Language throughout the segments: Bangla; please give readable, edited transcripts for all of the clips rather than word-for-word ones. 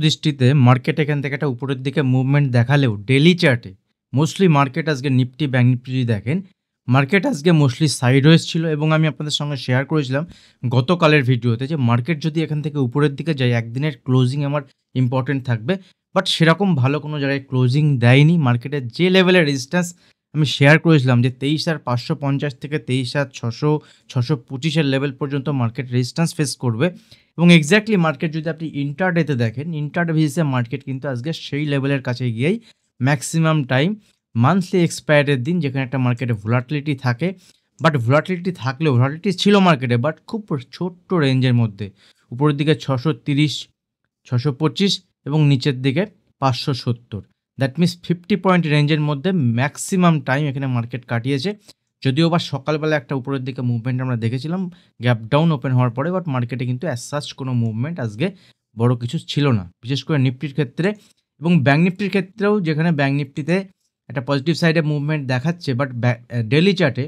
দৃষ্টিতে মার্কেট এখান থেকে একটা উপরের দিকে মুভমেন্ট দেখালেও ডেইলি চার্টে মোস্টলি মার্কেট আজকে নিফটি ব্যাংক নিফটি যদি দেখেন, মার্কেট আজকে মোস্টলি সাইডওয়েজ ছিল এবং আমি আপনাদের সঙ্গে শেয়ার করেছিলাম গতকালের ভিডিওতে যে মার্কেট যদি এখান থেকে উপরের দিকে যায় একদিনের ক্লোজিং আমার ইম্পর্টেন্ট থাকবে। বাট সেরকম ভালো কোনো জায়গায় ক্লোজিং দেয়নি। মার্কেটের যে লেভেলের রেজিস্ট্যান্স আমি শেয়ার করেছিলাম যে 23,550 থেকে 23,600 625-এর লেভেল পর্যন্ত মার্কেট রেজিস্ট্যান্স ফেস করবে এবং এক্স্যাক্টলি মার্কেট যদি আপনি ইন্টারডেতে দেখেন, ইন্টারডে বেসিসে মার্কেট কিন্তু আজকে সেই লেভেলের কাছে গিয়েই ম্যাক্সিমাম টাইম মান্থলি এক্সপায়ারের দিন যেখানে একটা মার্কেটে ভোলাটিলিটি থাকে। বাট ভোলাটিলিটি থাকলেও ভোলাটিলিটি ছিল মার্কেটে বাট খুব ছোট্ট রেঞ্জের মধ্যে। উপরের দিকে 630, 625 এবং নিচের দিকে 570। দ্যাট মিনস 50 পয়েন্ট রেঞ্জের মধ্যে ম্যাক্সিমাম টাইম এখানে মার্কেট কাটিয়েছে। যদিও বা সকালবেলা একটা উপরের দিকে মুভমেন্ট আমরা দেখেছিলাম গ্যাপ ডাউন ওপেন হওয়ার পরে, বাট মার্কেটে কিন্তু অ্যাজ সাচ কোনো মুভমেন্ট আজকে বড় কিছু ছিল না, বিশেষ করে নিফটির ক্ষেত্রে এবং ব্যাংক নিফটির ক্ষেত্রেও, যেখানে ব্যাংক নিফটিতে একটা পজিটিভ সাইডে মুভমেন্ট দেখাচ্ছে। বাট ডেইলি চার্টে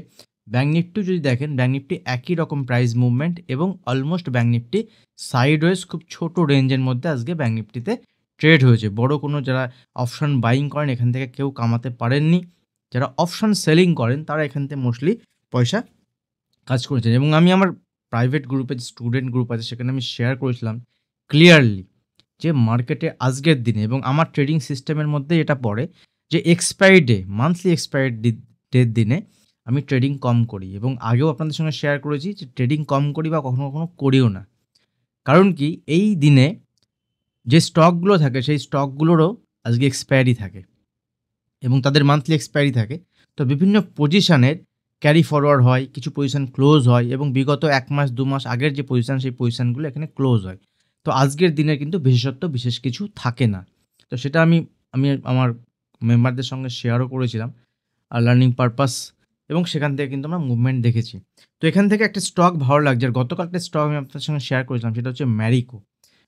ব্যাংক নিফটিও যদি দেখেন, ব্যাংক নিফটি একই রকম প্রাইস মুভমেন্ট এবং অলমোস্ট ব্যাংক নিফটি সাইডওয়েজ খুব ছোট রেঞ্জের মধ্যে আজকে ব্যাংক নিফটিতে ট্রেড হয়েছে। বড় কোনো যারা অপশন বাইং করেন এখান থেকে কেউ কামাতে পারেননি। যারা অপশন সেলিং করেন তারা এখান থেকে মোস্টলি পয়সা কাজ করেছেন এবং আমি আমার প্রাইভেট গ্রুপে যে স্টুডেন্ট গ্রুপ আছে সেখানে আমি শেয়ার করেছিলাম ক্লিয়ারলি যে মার্কেটে আজকের দিনে এবং আমার ট্রেডিং সিস্টেমের মধ্যে এটা পড়ে যে এক্সপায়ারি ডে, মান্থলি এক্সপায়ারি ডের দিনে আমি ট্রেডিং কম করি এবং আগেও আপনাদের সঙ্গে শেয়ার করেছি যে ট্রেডিং কম করি বা কখনো কখনো করিও না। কারণ কি, এই দিনে যে স্টকগুলো থাকে সেই স্টকগুলোরও আজকে এক্সপায়ারি থাকে এবং তাদের মান্থলি এক্সপায়ারি থাকে। তো বিভিন্ন পজিশনের ক্যারি ফরওয়ার্ড হয়, কিছু পজিশন ক্লোজ হয় এবং বিগত 1 মাস 2 মাস আগের যে পজিশন সেই পজিশনগুলো এখানে ক্লোজ হয়। তো আজকের দিনের কিন্তু বিশেষত্ব বিশেষ কিছু থাকে না। তো সেটা আমি আমি আমার মেম্বারদের সঙ্গে শেয়ারও করেছিলাম আর লার্নিং পারপাস, এবং সেখান থেকে কিন্তু আমরা মুভমেন্ট দেখেছি। তো এখান থেকে একটা স্টক ভালো লাগছে, আর গতকাল একটা স্টক আমি আপনার সঙ্গে শেয়ার করেছিলাম, সেটা হচ্ছে ম্যারিকো।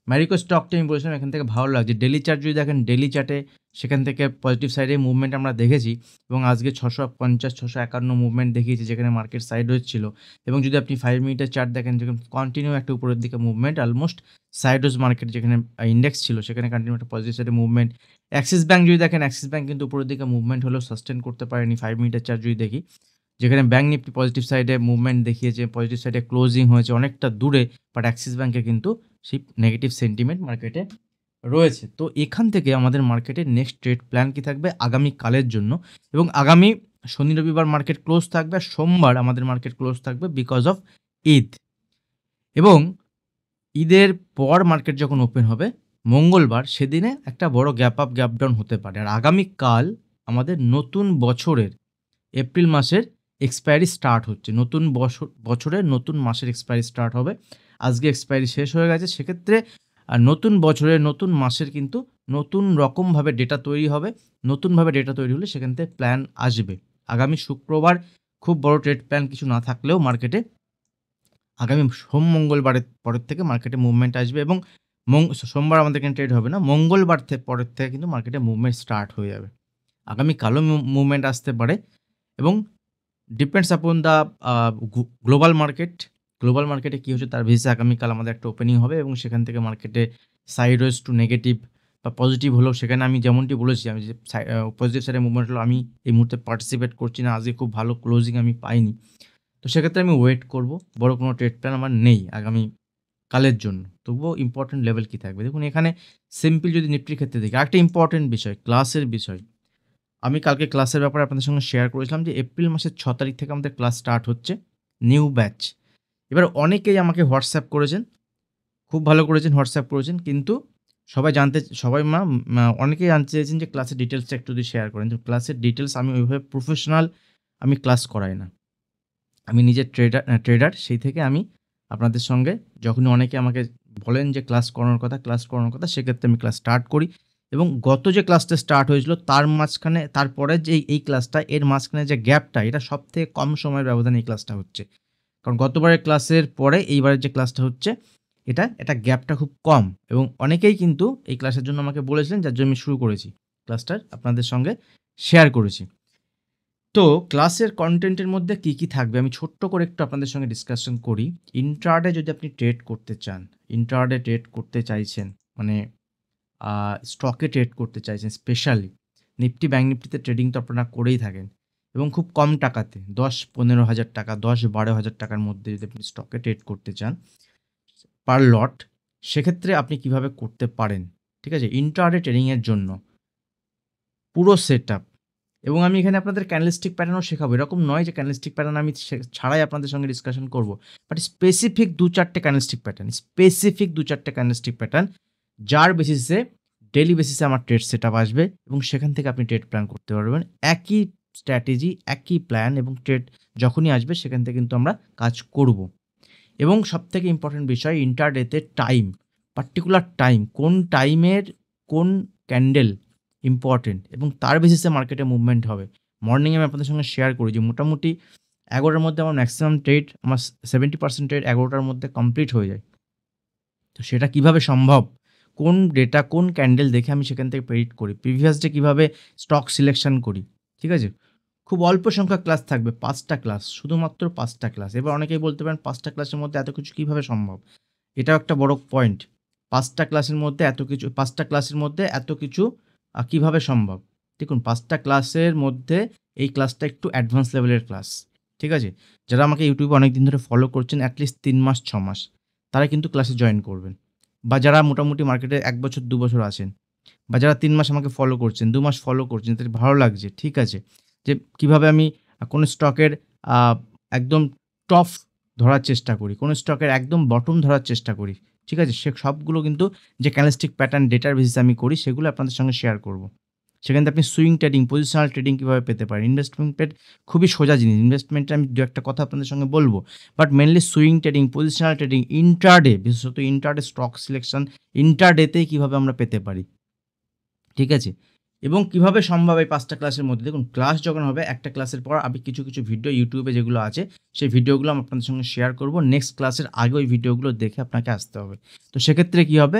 ম্যারিকো স্টকটা আমি বলেছিলাম এখান থেকে ভালো লাগছে। ডেইলি চার্ট যদি দেখেন, ডেইলি চার্টে সেখান থেকে পজিটিভ সাইডে মুভমেন্ট আমরা দেখেছি এবং আজকে 650 651 মুভমেন্ট দেখিয়েছে যেখানে মার্কেট সাইড হচ্ছিল। এবং যদি আপনি 5 মিনিটের চার্ট দেখেন, যেখানে কন্টিনিউ একটা উপরের দিকে মুভমেন্ট, অলমোস্ট সাইডওয়েজ মার্কেট যেখানে ইন্ডেক্স ছিল সেখানে কন্টিনিউ একটা পজিটিভ সাইডে মুভমেন্ট। অ্যাক্সিস ব্যাংক যদি দেখেন, অ্যাক্সিস ব্যাংক কিন্তু উপরের দিকে মুভমেন্ট হলেও সাস্টেন করতে পারেনি 5 মিনিটের চার্ট যদি দেখি, যেখানে ব্যাংক নিফটি পজিটিভ সাইডে মুভমেন্ট দেখিয়েছে, পজিটিভ সাইডে ক্লোজিং হয়েছে অনেকটা দূরে, বাট অ্যাক্সিস ব্যাংকে কিন্তু সেই নেগেটিভ সেন্টিমেন্ট মার্কেটে রয়েছে। তো এখান থেকে আমাদের মার্কেটের নেক্সট ট্রেড প্ল্যান কী থাকবে আগামীকালের জন্য, এবং আগামী শনি রবিবার মার্কেট ক্লোজ থাকবে, আর সোমবার আমাদের মার্কেট ক্লোজ থাকবে বিকজ অফ ঈদ। এবং ঈদের পর মার্কেট যখন ওপেন হবে মঙ্গলবার, সেদিনে একটা বড় গ্যাপ আপ গ্যাপ ডাউন হতে পারে। আর আগামীকাল আমাদের নতুন বছরের এপ্রিল মাসের এক্সপায়ারি স্টার্ট হচ্ছে, নতুন বছরের নতুন মাসের এক্সপায়ারি স্টার্ট হবে। আজকে এক্সপায়ারি শেষ হয়ে গেছে, সেক্ষেত্রে নতুন বছরের নতুন মাসের কিন্তু নতুন রকমভাবে ডেটা তৈরি হবে। নতুনভাবে ডেটা তৈরি হলে সেখান থেকে প্ল্যান আসবে। আগামী শুক্রবার খুব বড় ট্রেড প্ল্যান কিছু না থাকলেও মার্কেটে আগামী সোম মঙ্গলবারের পরের থেকে মার্কেটে মুভমেন্ট আসবে এবং সোমবার আমাদের এখানে ট্রেড হবে না, মঙ্গলবার পরের থেকে কিন্তু মার্কেটে মুভমেন্ট স্টার্ট হয়ে যাবে। আগামীকালও মুভমেন্ট আসতে পারে এবং depends upon the global market. Global মার্কেটে কী হচ্ছে তার বেসিসে আগামীকাল আমাদের একটা ওপেনিং হবে এবং সেখান থেকে মার্কেটে সাইডওয়েজ টু নেগেটিভ বা পজিটিভ হলেও, সেখানে আমি যেমনটি বলেছি, আমি যে পজিটিভ সাইডে মুভমেন্ট হলো আমি এই মুহূর্তে পার্টিসিপেট করছি না, আজকে খুব ভালো ক্লোজিং আমি পাইনি। তো সেক্ষেত্রে আমি ওয়েট করব, বড় কোনো ট্রেড প্ল্যান আমার নেই আগামী কালের জন্য। তবুও ইম্পর্টেন্ট লেভেল কী থাকবে দেখুন, এখানে সিম্পল যদি নিফটির ক্ষেত্রে দেখি, আরেকটা ইম্পর্টেন্ট বিষয় ক্লাসের বিষয়। আমি কালকে ক্লাসের ব্যাপারে আপনাদের সঙ্গে শেয়ার করেছিলাম যে এপ্রিল মাসের 6 তারিখ থেকে আমাদের ক্লাস স্টার্ট হচ্ছে, নিউ ব্যাচ। এবার অনেকেই আমাকে হোয়াটসঅ্যাপ করেছেন, খুব ভালো করেছেন, হোয়াটসঅ্যাপ করেছেন, কিন্তু অনেকেই জানতে চেয়েছেন যে ক্লাসের ডিটেলসটা একটু যদি শেয়ার করেন। তো ক্লাসের ডিটেলস আমি ওইভাবে প্রফেশনাল আমি ক্লাস করাই না, আমি নিজে ট্রেডার, সেই থেকে আমি আপনাদের সঙ্গে যখনই অনেকে আমাকে বলেন যে ক্লাস করানোর কথা, সেক্ষেত্রে আমি ক্লাস স্টার্ট করি। এবং গত যে ক্লাসটা স্টার্ট হয়েছিল তার মাঝখানে, তারপরে যে এই ক্লাসটা, এর মাঝখানে যে গ্যাপটা, এটা সবথেকে কম সময়ের ব্যবধানে এই ক্লাসটা হচ্ছে। কারণ গতবারের ক্লাসের পরে এইবারের যে ক্লাসটা হচ্ছে, এটা গ্যাপটা খুব কম এবং অনেকেই কিন্তু এই ক্লাসের জন্য আমাকে বলেছিলেন, যার জন্য আমি শুরু করেছি ক্লাসটা আপনাদের সঙ্গে শেয়ার করেছি। তো ক্লাসের কন্টেন্টের মধ্যে কী কী থাকবে আমি ছোট্ট করে একটু আপনাদের সঙ্গে ডিসকাশন করি। ইন্ট্রাডে যদি আপনি ট্রেড করতে চান, ইন্ট্রাডে ট্রেড করতে চাইছেন, মানে স্টকে ট্রেড করতে চাইছেন, স্পেশালি নিফটি ব্যাঙ্ক নিফটিতে ট্রেডিং তো আপনারা করেই থাকেন এবং খুব কম টাকাতে 10-15 হাজার টাকা, 10-12 হাজার টাকার মধ্যে যদি আপনি স্টকে ট্রেড করতে চান পার লট, সেক্ষেত্রে আপনি কিভাবে করতে পারেন, ঠিক আছে, ইন্ট্রাডে ট্রেডিংয়ের জন্য পুরো সেট আপ। এবং আমি এখানে আপনাদের ক্যান্ডেলস্টিক প্যাটার্নও শেখাবো। এরকম নয় যে ক্যান্ডেলস্টিক প্যাটার্ন আমি ছাড়াই আপনাদের সঙ্গে ডিসকাশন করব, বাট স্পেসিফিক 2-4টে ক্যান্ডেলস্টিক প্যাটার্ন, স্পেসিফিক 2-4টে ক্যান্ডেলস্টিক প্যাটার্ন যার বেসিসে ডেলি বেসিসে আমার ট্রেড সেট আপ আসবে এবং সেখান থেকে আপনি ট্রেড প্ল্যান করতে পারবেন। একই স্ট্র্যাটেজি, একই প্ল্যান এবং ট্রেড যখনই আসবে সেখান থেকে কিন্তু আমরা কাজ করব। এবং সবথেকে ইম্পর্টেন্ট বিষয় ইন্টারডেতে টাইম, পার্টিকুলার টাইম, কোন টাইমের কোন ক্যান্ডেল ইম্পর্টেন্ট এবং তার বেসিসে মার্কেটে মুভমেন্ট হবে। মর্নিংয়ে আমি আপনাদের সঙ্গে শেয়ার করি যে মোটামুটি 11টার মধ্যে আমার ম্যাক্সিমাম ট্রেড, আমার 70% ট্রেড 11টার মধ্যে কমপ্লিট হয়ে যায়। তো সেটা কিভাবে সম্ভব, কোন ডেটা, কোন ক্যান্ডেল দেখে আমি সেখান থেকে প্রেডিক্ট করি, প্রিভিয়াস ডে কীভাবে স্টক সিলেকশন করি, ঠিক আছে। খুব অল্প সংখ্যক ক্লাস থাকবে, 5টা ক্লাস, শুধুমাত্র 5টা ক্লাস। এবার অনেকেই বলতে পারেন 5টা ক্লাসের মধ্যে এত কিছু কীভাবে সম্ভব, এটাও একটা বড় পয়েন্ট। 5টা ক্লাসের মধ্যে এত কিছু কীভাবে সম্ভব। দেখুন 5টা ক্লাসের মধ্যে এই ক্লাসটা একটু অ্যাডভান্স লেভেলের ক্লাস, ঠিক আছে। যারা আমাকে ইউটিউবে অনেক দিন ধরে ফলো করছেন, অ্যাটলিস্ট 3 মাস 6 মাস, তারা কিন্তু ক্লাসে জয়েন করবেন। বা যারা মোটামুটি মার্কেটে 1 বছর 2 বছর আছেন, বা যারা 3 মাস আমাকে ফলো করছেন, 2 মাস ফলো করছেন, তাদের ভালো লাগছে, ঠিক আছে, যে কীভাবে আমি কোনো স্টকের একদম টপ ধরার চেষ্টা করি, কোনো স্টকের একদম বটম ধরার চেষ্টা করি, ঠিক আছে। সে সবগুলো কিন্তু যে ক্যান্ডেলস্টিক প্যাটার্ন ডেটার বেসিসে আমি করি, সেগুলো আপনাদের সঙ্গে শেয়ার করব। সেখান থেকে আপনি সুইং ট্রেডিং, পজিশনাল ট্রেডিং কীভাবে পেতে পারেন। ইনভেস্টমেন্টের খুবই সোজা জিনিস, ইনভেস্টমেন্টে আমি 2-একটা কথা আপনাদের সঙ্গে বলবো, but mainly swing trading, positional trading, intraday, বিশেষত ইন্ট্রাডে স্টক সিলেকশন, ইন্ট্রাডেতেই কীভাবে আমরা পেতে পারি, ঠিক আছে। এবং কীভাবে সম্ভব এই 5টা ক্লাসের মধ্যে। দেখুন ক্লাস যখন হবে, একটা ক্লাসের পর আমি কিছু ভিডিও ইউটিউবে যেগুলো আছে সেই ভিডিওগুলো আমি আপনাদের সঙ্গে শেয়ার করব। নেক্সট ক্লাসের আগে ওই ভিডিওগুলো দেখে আপনাকে আসতে হবে। তো সেক্ষেত্রে কী হবে,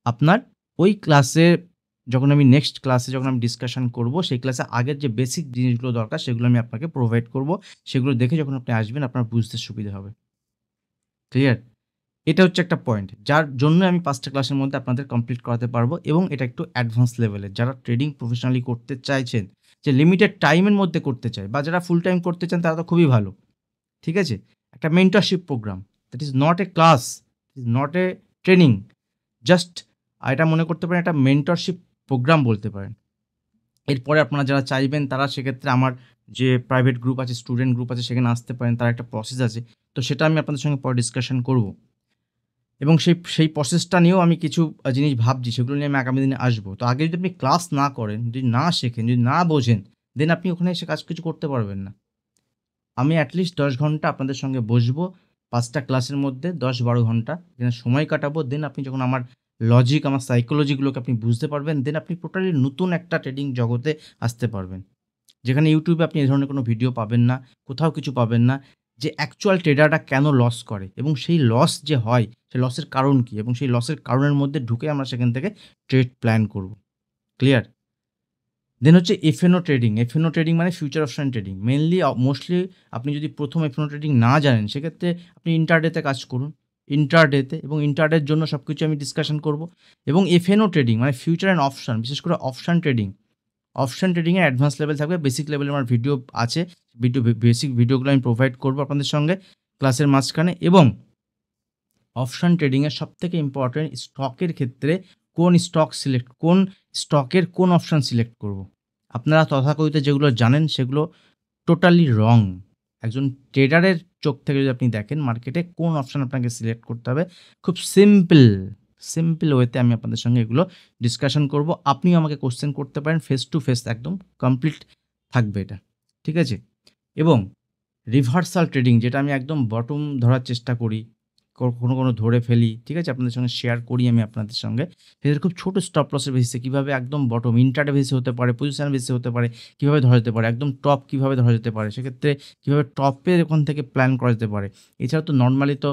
আপনার ওই ক্লাসে যখন আমি নেক্সট ক্লাসে যখন আমি ডিসকাশন করব, সেই ক্লাসে আগের যে বেসিক জিনিসগুলো দরকার সেগুলো আমি আপনাকে প্রোভাইড করব। সেগুলো দেখে যখন আপনি আসবেন আপনার বুঝতে সুবিধা হবে। ক্লিয়ার? এটা হচ্ছে একটা পয়েন্ট, যার জন্য আমি 5টা ক্লাসের মধ্যে আপনাদের কমপ্লিট করাতে পারবো এবং এটা একটু অ্যাডভান্স লেভেলের। যারা ট্রেডিং প্রফেশনালি করতে চাইছেন, যে লিমিটেড টাইমের মধ্যে করতে চায়, বা যারা ফুল টাইম করতে চান তারা তো খুবই ভালো, ঠিক আছে। একটা mentorship program, that is not a class, is not a training, just এটা মনে করতে পারেন একটা মেন্টরশিপ প্রোগ্রাম বলতে পারেন। এরপরে আপনারা যারা চাইবেন তারা সেক্ষেত্রে আমার যে প্রাইভেট গ্রুপ আছে, স্টুডেন্ট গ্রুপ আছে, সেখানে আসতে পারেন। তার একটা প্রসেস আছে, তো সেটা আমি আপনাদের সঙ্গে পরে ডিসকাশন করব এবং সেই প্রসেসটা নিয়েও আমি কিছু জিনিস ভাবছি, সেগুলো নিয়ে আমি আগামী দিনে আসবো। তো আগে যদি আপনি ক্লাস না করেন, যদি না শেখেন, যদি না বোঝেন, দেন আপনি ওখানে এসে কাজ কিছু করতে পারবেন না। আমি অ্যাটলিস্ট 10 ঘন্টা আপনাদের সঙ্গে বসবো, 5টা ক্লাসের মধ্যে 10-12 ঘন্টা এখানে সময় কাটাবো। দেন আপনি যখন আমার লজিক, আমার সাইকোলজিগুলোকে আপনি বুঝতে পারবেন, দেন আপনি টোটালি নতুন একটা ট্রেডিং জগতে আসতে পারবেন। যেখানে ইউটিউবে আপনি এ ধরনের কোনো ভিডিও পাবেন না, কোথাও কিছু পাবেন না, যে অ্যাকচুয়াল ট্রেডাররা কেন লস করে এবং সেই লস যে হয়, সেই লসের কারণ কী, এবং সেই লসের কারণের মধ্যে ঢুকে আমরা সেখান থেকে ট্রেড প্ল্যান করব। ক্লিয়ার? দেন হচ্ছে এফএনও ট্রেডিং। এফএনও ট্রেডিং মানে future option trading. Mainly mostly আপনি যদি প্রথম এফএনও ট্রেডিং না জানেন, সেক্ষেত্রে আপনি ইন্টারডেতে কাজ করুন, ইন্টারডেতে, এবং ইন্টারডের জন্য সব কিছু আমি ডিসকাশন করব। এবং এফএনও ট্রেডিং মানে ফিউচার অ্যান্ড অপশন, বিশেষ করে অপশন ট্রেডিং। অপশন ট্রেডিংয়ে অ্যাডভান্স লেভেল থাকবে, বেসিক লেভেলে আমার ভিডিও আছে, বেসিক ভিডিওগুলো আমি প্রোভাইড করবো আপনাদের সঙ্গে ক্লাসের মাঝখানে। এবং অপশন ট্রেডিংয়ের সবথেকে ইম্পর্টেন্ট, স্টকের ক্ষেত্রে কোন স্টকের কোন অপশন সিলেক্ট করব। আপনারা তথাকথিত যেগুলো জানেন সেগুলো টোটালি রং। একজন ট্রেডারের চোখ থেকে যদি আপনি দেখেন, মার্কেটে কোন অপশন আপনাকে সিলেক্ট করতে হবে, খুব সিম্পল ওয়েতে আমি আপনাদের সঙ্গে এগুলো ডিসকাশন করব। আপনিও আমাকে কোশ্চেন করতে পারেন, ফেস টু ফেস একদম কমপ্লিট থাকবে এটা, ঠিক আছে। এবং রিভার্সাল ট্রেডিং, যেটা আমি একদম বটম ধরার চেষ্টা করি, কোনো ধরে ফেলি, ঠিক আছে, আপনাদের সঙ্গে শেয়ার করি আমি আপনাদের সঙ্গে। সেটা খুব ছোটো স্টপ লসের বেসিসে কীভাবে একদম বটম, ইন্টারডে বেসিসে হতে পারে, পজিশন বেসিসে হতে পারে, কীভাবে ধরা যেতে পারে, একদম টপ কীভাবে ধরা যেতে পারে, সেক্ষেত্রে কীভাবে টপের ওখান থেকে প্ল্যান করা যেতে পারে। এছাড়া তো নর্মালি তো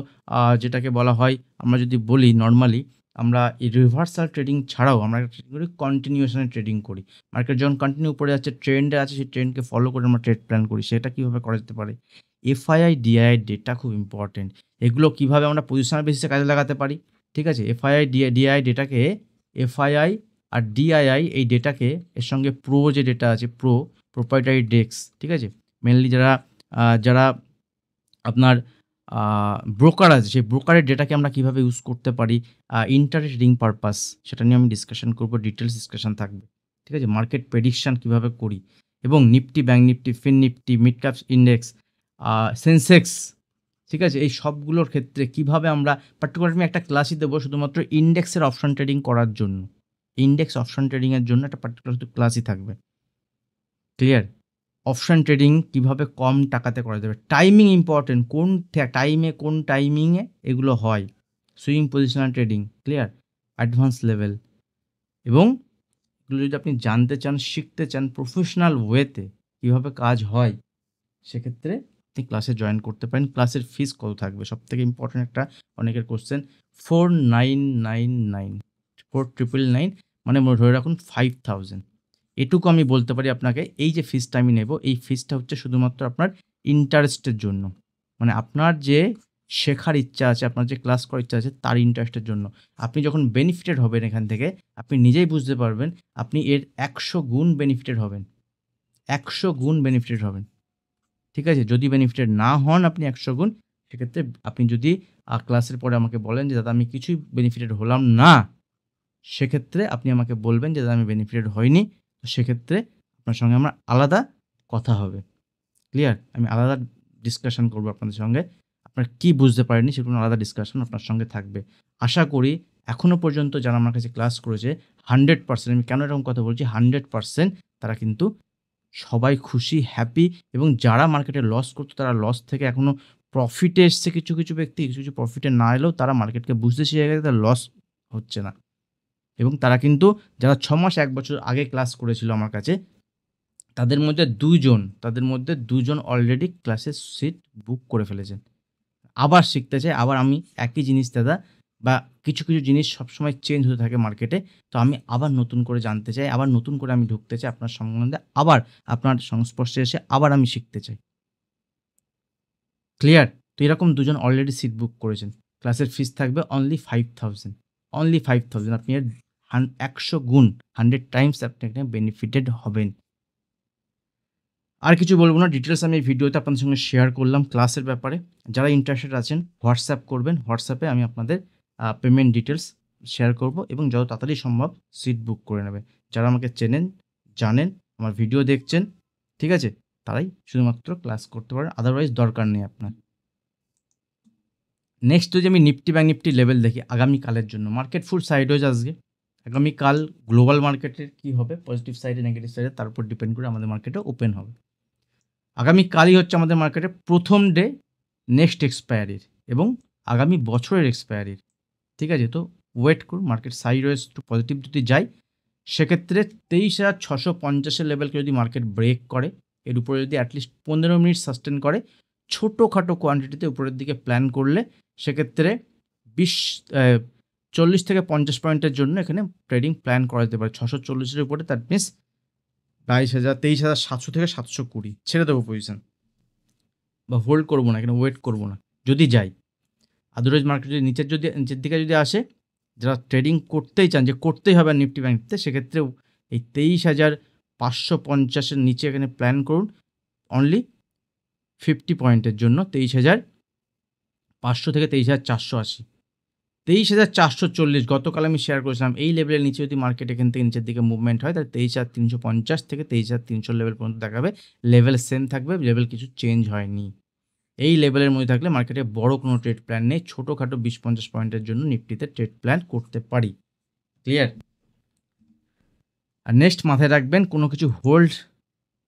যেটাকে বলা হয়, আমরা যদি বলি নর্মালি, আমরা এই রিভার্সাল ট্রেডিং ছাড়াও আমরা ট্রেডিং করি, কন্টিনিউশনে ট্রেডিং করি। মার্কেট যখন কন্টিনিউ উপরে যাচ্ছে, ট্রেন্ডে আছে, সেই ট্রেন্ডকে ফলো করে আমরা ট্রেড প্ল্যান করি। সেটা কীভাবে করা যেতে পারে। এফআইআই, ডিআইআই ডেটা খুব ইম্পর্টেন্ট। এগুলো কীভাবে আমরা পজিশনাল বেসিসে কাজে লাগাতে পারি, ঠিক আছে। এফআইআই, ডিআইআই ডেটাকে, এফআইআই আর ডিআইআই এই ডেটাকে এর সঙ্গে প্রো যে ডেটা আছে প্রোপ্রাইটারি ডেস্ক, ঠিক আছে, মেনলি যারা আপনার ব্রোকার আছে, সেই ব্রোকারের ডেটাকে আমরা কীভাবে ইউজ করতে পারি ইন্টারট্রেডিং পারপাস, সেটা নিয়ে আমি ডিসকাশন করবো, ডিটেলস ডিসকাশন থাকবে, ঠিক আছে। মার্কেট প্রেডিকশান কীভাবে করি, এবং nifty, bank nifty, fin nifty, mid cap index, sensex, ঠিক আছে, এই সবগুলোর ক্ষেত্রে কীভাবে আমরা পার্টিকুলার আমি একটা ক্লাসই দেবো শুধুমাত্র ইন্ডেক্সের অপশন ট্রেডিং করার জন্য, ইন্ডেক্স অপশন ট্রেডিংয়ের জন্য একটা পার্টিকুলার শুধু ক্লাসই থাকবে, ক্লিয়ার। অপশন ট্রেডিং কীভাবে কম টাকাতে করা যাবে, টাইমিং ইম্পর্টেন্ট, কোন টাইমে কোন টাইমিংয়ে এগুলো হয়, swing positional trading, clear, advance level, এবং এগুলো যদি আপনি জানতে চান, শিখতে চান প্রফেশনাল ওয়েতে কীভাবে কাজ হয়, সেক্ষেত্রে আপনি ক্লাসে জয়েন করতে পারেন। ক্লাসের ফিস কত থাকবে, সবথেকে ইম্পর্টেন্ট একটা অনেকের কোশ্চেন, 4999, 4999 মানে ধরে রাখুন 5000। এটুকু আমি বলতে পারি আপনাকে, এই যে ফিসটা আমি নেব, এই ফিসটা হচ্ছে শুধুমাত্র আপনার ইন্টারেস্টের জন্য, মানে আপনার যে শেখার ইচ্ছা আছে, আপনার যে ক্লাস করার ইচ্ছা আছে তার ইন্টারেস্টের জন্য। আপনি যখন বেনিফিটেড হবেন এখান থেকে, আপনি নিজেই বুঝতে পারবেন আপনি এর 100 গুণ বেনিফিটেড হবেন, 100 গুণ বেনিফিটেড হবেন, ঠিক আছে। যদি বেনিফিটেড না হন আপনি 100 গুণ, সেক্ষেত্রে আপনি যদি ক্লাসের পরে আমাকে বলেন যে দাদা আমি কিছুই বেনিফিটেড হলাম না, সেক্ষেত্রে আপনি আমাকে বলবেন যে দাদা আমি বেনিফিটেড হইনি, তো সেক্ষেত্রে আপনার সঙ্গে আমার আলাদা কথা হবে, ক্লিয়ার। আমি আলাদা ডিসকাশন করবো আপনাদের সঙ্গে, আপনার কী বুঝতে পারেননি সেগুলো আলাদা ডিসকাশন আপনার সঙ্গে থাকবে। আশা করি এখনও পর্যন্ত যারা আমার কাছে ক্লাস করেছে 100%, আমি কেন এরকম কথা বলছি, 100% তারা কিন্তু সবাই খুশি, হ্যাপি, এবং যারা মার্কেটে লস করতো তারা লস থেকে এখনও প্রফিটে এসছে, কিছু কিছু ব্যক্তি কিছু কিছু প্রফিটে না এলেও তারা মার্কেটকে বুঝতে শিখে গেছে, তার লস হচ্ছে না, এবং তারা কিন্তু যারা 6 মাস 1 বছর আগে ক্লাস করেছিল আমার কাছে, তাদের মধ্যে দুজন অলরেডি ক্লাসের সিট বুক করে ফেলেছেন, আবার শিখতে চাই, আবার আমি একই জিনিস দাদা, বা কিছু কিছু জিনিস সবসময় চেঞ্জ হতে থাকে মার্কেটে, তো আমি আবার নতুন করে জানতে চাই, আবার নতুন করে আমি ঢুকতে চাই আপনার সম্বন্ধে, আবার আপনার সংস্পর্শে এসে আবার আমি শিখতে চাই, ক্লিয়ার। তো এরকম দুজন অলরেডি সিট বুক করেছেন, ক্লাসের ফিস থাকবে অনলি 5000, অনলি 5000, আপনি এর 100 গুণ 100 টাইমস আপনি এখানে বেনিফিটেড হবেন। আর কিছু বলবো না, ডিটেলস আমি এই ভিডিওতে আপনাদের সঙ্গে শেয়ার করলাম ক্লাসের ব্যাপারে। যারা ইন্টারেস্টেড আছেন হোয়াটসঅ্যাপ করবেন, হোয়াটসঅ্যাপে আমি আপনাদের পেমেন্ট ডিটেলস শেয়ার করব, এবং যত তাড়াতাড়ি সম্ভব সিট বুক করে নেবে। যারা আমাকে চেনেন, জানেন, আমার ভিডিও দেখছেন, ঠিক আছে, তারাই শুধুমাত্র ক্লাস করতে পারেন, আদারওয়াইজ দরকার নেই আপনার। নেক্সট যদি আমি নিফটি ব্যাঙ্ক নিফটি লেভেল দেখি আগামীকালের জন্য, মার্কেট ফুল সাইডওয়েজ আজকে। আগামীকাল গ্লোবাল মার্কেটের কী হবে, পজিটিভ সাইডে নেগেটিভ সাইডে, তার উপর ডিপেন্ড করে আমাদের মার্কেটে ওপেন হবে। আগামীকালই হচ্ছে আমাদের মার্কেটে প্রথম ডে নেক্সট এক্সপায়ারির এবং আগামী বছরের এক্সপায়ারির, ঠিক আছে। তো ওয়েট করুন, মার্কেট সাইডওয়েজ টু পজিটিভ যদি যায়, সেক্ষেত্রে 23,650 লেভেলকে যদি মার্কেট ব্রেক করে, এর উপরে যদি অ্যাটলিস্ট 15 মিনিট সাস্টেন করে, ছোটোখাটো কোয়ান্টিটিতে উপরের দিকে প্ল্যান করলে, সেক্ষেত্রে 40 থেকে 50 পয়েন্টের জন্য এখানে ট্রেডিং প্ল্যান করা যেতে পারে। 640-এর উপরে, দ্যাট মিনস 23,700 থেকে 720 ছেড়ে দেবো পজিশন, বা হোল্ড করবো না, এখানে ওয়েট করবো না যদি যাই। আদারওয়াইজ মার্কেট যদি নিচের দিকে যদি আসে, যারা ট্রেডিং করতেই চান, যে করতেই হবে নিফটি ব্যাঙ্কতে, সেক্ষেত্রেও এই 23,550-এর নিচে এখানে প্ল্যান করুন অনলি 50 পয়েন্টের জন্য, 23,500 থেকে 23,480, 23,440 গতকাল আমি শেয়ার করেছিলাম। এই লেভেলের নিচে যদি মার্কেট এখান থেকে নিচের দিকে মুভমেন্ট হয়, তাহলে 23,350 থেকে 23,300 লেভেল পর্যন্ত দেখাবে, লেভেল সেম থাকবে, লেভেল কিছু চেঞ্জ হয়নি। এই লেভেলের মধ্যে থাকলে মার্কেটে বড় কোনো ট্রেড প্ল্যান নেই, ছোটোখাটো 20-50 পয়েন্টের জন্য নিফটিতে ট্রেড প্ল্যান করতে পারি, ক্লিয়ার। আর নেক্সট মাথায় রাখবেন, কোনো কিছু হোল্ড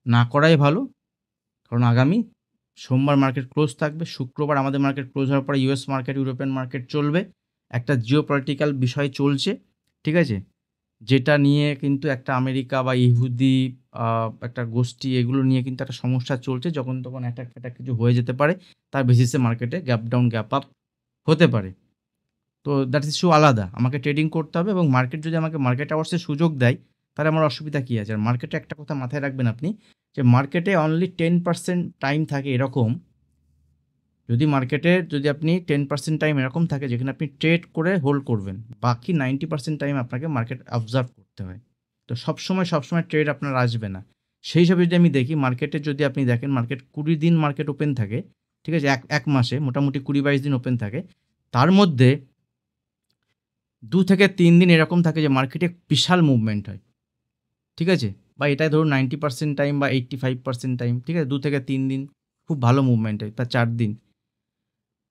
না করাই ভালো, কারণ আগামী সোমবার মার্কেট ক্লোজ থাকবে, শুক্রবার আমাদের মার্কেট ক্লোজ হওয়ার পরে ইউএস মার্কেট, ইউরোপিয়ান মার্কেট চলবে, একটা জিওপলিটিক্যাল বিষয় চলছে, ঠিক আছে, যেটা নিয়ে কিন্তু একটা আমেরিকা বা ইহুদি একটা গোষ্ঠী, এগুলো নিয়ে কিন্তু একটা সমস্যা চলছে, যখন তখন অ্যাটাক কিছু হয়ে যেতে পারে, তার বেসিসে মার্কেটে গ্যাপ ডাউন গ্যাপ আপ হতে পারে। তো দ্যাট ইস্যু আলাদা, আমাকে ট্রেডিং করতে হবে, এবং মার্কেট যদি আমাকে মার্কেট আওয়ার্সের সুযোগ দেয়, তাহলে আমার অসুবিধা কী আছে। আর মার্কেটে একটা কথা মাথায় রাখবেন আপনি, যে মার্কেটে অনলি 10% টাইম থাকে এরকম, যদি আপনি 10% টাইম এরকম থাকে যেখানে আপনি ট্রেড করে হোল্ড করবেন, বাকি 90% টাইম আপনাকে মার্কেট অবজার্ভ করতে করতে হয়। তো সবসময় ট্রেড আপনার আসবে না। সেই হিসাবে যদি আমি দেখি মার্কেটে যদি আপনি দেখেন মার্কেট ২০ দিন মার্কেট ওপেন থাকে, ঠিক আছে? এক মাসে মোটামুটি ২০-২২ দিন ওপেন থাকে। তার মধ্যে ২ থেকে ৩ দিন এরকম থাকে যে মার্কেটে বিশাল মুভমেন্ট হয়, ঠিক আছে? বা এটাই ধরুন 90% টাইম বা 85% টাইম, ঠিক আছে? ২ থেকে ৩ দিন খুব ভালো মুভমেন্ট হয়, তার ৪ দিন।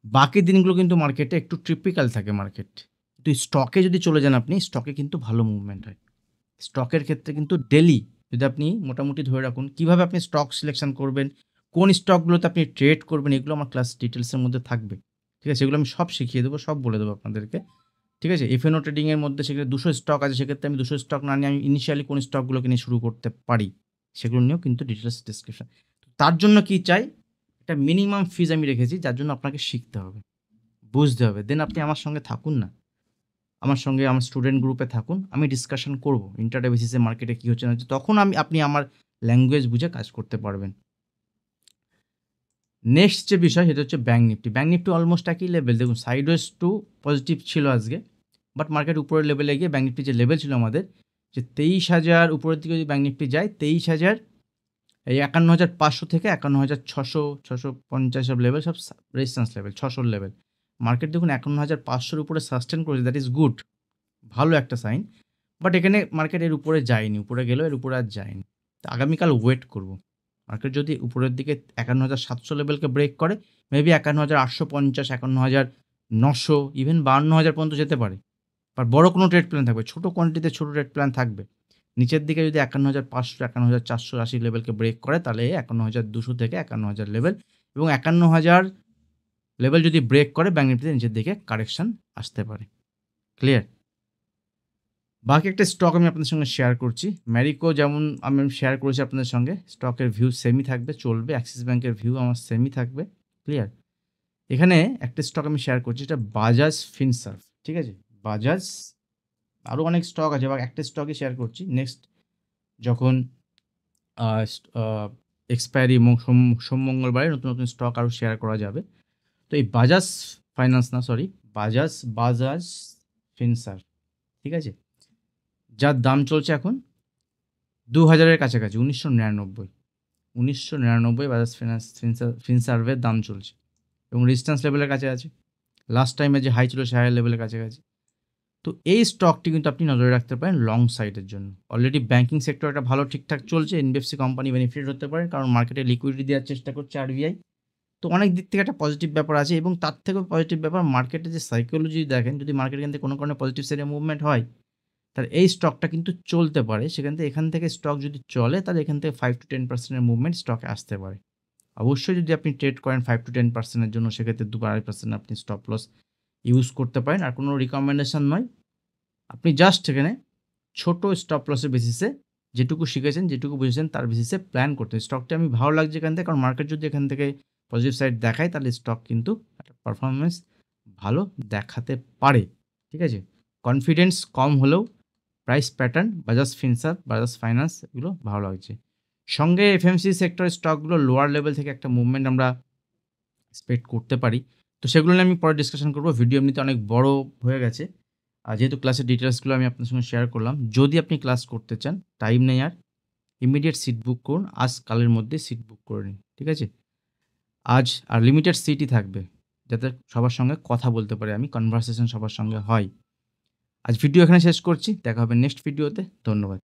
বাকি দিনগুলো কিন্তু মার্কেটে একটু টিপিক্যাল থাকে মার্কেট। কিন্তু স্টকে যদি চলে যান আপনি, স্টকে কিন্তু ভালো মুভমেন্ট হয়। স্টকের ক্ষেত্রে কিন্তু ডেইলি যদি আপনি মোটামুটি ধরে রাখুন, কিভাবে আপনি স্টক সিলেকশন করবেন, কোন স্টকগুলোতে আপনি ট্রেড করবেন, এগুলো আমার ক্লাস ডিটেইলসের মধ্যে থাকবে। ঠিক আছে? এগুলো আমি সব শিখিয়ে দেবো, সব বলে দেবো আপনাদেরকে। ঠিক আছে? এফ&ও ট্রেডিং এর মধ্যে সেখানে ২০০ স্টক আছে, সেক্ষেত্রে আমি ২০০ স্টক না নিয়ে আমি ইনিশিয়ালি কোন স্টকগুলোকে নিয়ে শুরু করতে পারি, সেগুলো নিয়েও কিন্তু ডিটেইলস ডেসক্রিপশন। তার জন্য কি চাই? একটা মিনিমাম ফিজ আমি রেখেছি, যার জন্য আপনাকে শিখতে হবে, বুঝতে হবে। দেন আপনি আমার সঙ্গে থাকুন না। আমার সঙ্গে আমার স্টুডেন্ট গ্রুপে থাকুন। আমি ডিসকাশন করব। ইন্টারডে বেসিসে মার্কেটে কি হচ্ছে না হচ্ছে। তখন আপনি আমার ল্যাঙ্গুয়েজ বুঝে কাজ করতে পারবেন। নেক্সট যে বিষয় সেটা হচ্ছে bank Nifty. Bank Nifty almost একই লেভেল। দেখুন সাইডওয়েজ টু পজিটিভ ছিল আজকে। বাট মার্কেট উপরের লেভেলে গিয়ে ব্যাংক নিফটির যে লেভেল ছিল আমাদের, যে ২৩,০০০ উপরের দিকে যদি ব্যাংক নিফটি যায়, ২৩,০০০ এই ৫১,৫০০ থেকে ৫১,৬০০, ৬৫০ সব লেভেল, সব রেজিস্ট্যান্স লেভেল, ৬০০ লেভেল। মার্কেট দেখুন ৫১,৫০০ উপরে সাস্টেইন করেছে, দ্যাট ইজ গুড। ভালো একটা সাইন। বাট এখানে মার্কেট এর উপরে যায়নি। উপরে গেলেও এর উপরে আর যায়নি। তো আগামীকাল ওয়েট করব। মার্কেট যদি উপরের দিকে ৫১,৭০০ লেভেলকে ব্রেক করে, মেবি ৫১,৮৫০, ৫১,৯০০, ইভেন ৫২,০০০ পর্যন্ত যেতে পারে। বাট বড় কোনো ট্রেড প্ল্যান থাকবে। ছোট কোয়ান্টিটিতে ছোট ট্রেড প্ল্যান থাকবে। নিচের দিকে যদি ৫১,৫০০, ৫১,৪৮০ লেভেলকে ব্রেক করে, তাহলে ৫১,২০০ থেকে ৫১,০০০ লেভেল এবং ৫১,০০০ লেভেল যদি ব্রেক করে, ব্যাংক নিফটিতে নিচের দিকে কারেকশন আসতে পারে। ক্লিয়ার? বাকি একটা স্টক আমি আপনাদের সঙ্গে শেয়ার করছি। ম্যারিকো যেমন আমি শেয়ার করেছি আপনাদের সঙ্গে, স্টকের ভিউ সেমই থাকবে, চলবে। অ্যাক্সিস ব্যাংকের ভিউ আমার সেমই থাকবে। ক্লিয়ার? এখানে একটা স্টক আমি শেয়ার করছি, এটা বাজাজ ফিনসার্ভ। ঠিক আছে? বাজাজ, আরও অনেক স্টক আছে, বা একটা স্টকই শেয়ার করছি। নেক্সট যখন এক্সপায়ারি সোম মঙ্গলবারে নতুন স্টক আরও শেয়ার করা যাবে। তো এই বাজাজ ফাইন্যান্স না, সরি, বাজাজ ফিনসার্ভ, ঠিক আছে? যার দাম চলছে এখন ২,০০০-এর কাছাকাছি, ১৯৯৯ বাজাজ ফিনসার্ভের দাম চলছে এবং রেজিস্ট্যান্স লেভেলের কাছে আছে। লাস্ট টাইমে যে হাই ছিল সে হাই লেভেলের কাছাকাছি। তো এই স্টকটি কিন্তু আপনি নজরে রাখতে পারেন লং সাইডের জন্য। অলরেডি ব্যাংকিং সেক্টর একটা ভালো ঠিকঠাক চলছে, এনবিএফসি কোম্পানি বেনিফিট হতে পারে, কারণ মার্কেটে লিকুইডিটি দেওয়ার চেষ্টা করছে আরবিআই। তো অনেক দিক থেকে একটা পজিটিভ ব্যাপার আছে, এবং তার থেকেও পজিটিভ ব্যাপার মার্কেটে যে সাইকোলজি দেখেন, যদি মার্কেট এখান থেকে কোনো কারণে পজিটিভ সাইডে মুভমেন্ট হয়, তাহলে এই স্টকটা কিন্তু চলতে পারে। এখান থেকে স্টক যদি চলে, তাহলে এখান থেকে 5-10% এর মুভমেন্ট স্টকে আসতে পারে। অবশ্যই যদি আপনি ট্রেড করেন 5-10% এর জন্য, সেক্ষেত্রে ২-২.৫% আপনি স্টপ লস ইউজ করতে পারেন। আর কোনো রিকমেন্ডেশন নয়। আপনি জাস্ট এখানে ছোট স্টপ লসের বেসিসে যেটুকু শিখেছেন, যেটুকু বুঝেছেন, তার বেসিসে প্ল্যান করতে হবে। স্টকটা আমি ভালো লাগছে এখান থেকে, কারণ মার্কেট যদি এখান থেকে পজিটিভ সাইড দেখায়, তাহলে স্টক কিন্তু একটা পারফরম্যান্স ভালো দেখাতে পারে। ঠিক আছে? কনফিডেন্স কম হলেও price pattern, Bajaj Finserv, Bajaj finance, এগুলো ভালো লাগছে। সঙ্গে এফএমসি সেক্টরের স্টকগুলো লোয়ার লেভেল থেকে একটা মুভমেন্ট আমরা এক্সপেক্ট করতে পারি। তো সেগুলো নিয়ে আমি পরে ডিসকাশন করব। ভিডিও এমনিতে অনেক বড় হয়ে গেছে। আর যেহেতু ক্লাসের ডিটেলসগুলো আমি আপনার সঙ্গে শেয়ার করলাম, যদি আপনি ক্লাস করতে চান, টাইম নেই আর, ইমিডিয়েট সিট বুক করুন। আজ কালের মধ্যে সিট বুক করে নিন। ঠিক আছে? আজ আর লিমিটেড সিটই থাকবে, যাতে সবার সঙ্গে কথা বলতে পারি আমি, কনভারসেশন সবার সঙ্গে হয়। আজ ভিডিও এখানে শেষ করছি। দেখা হবে নেক্সট ভিডিওতে। ধন্যবাদ।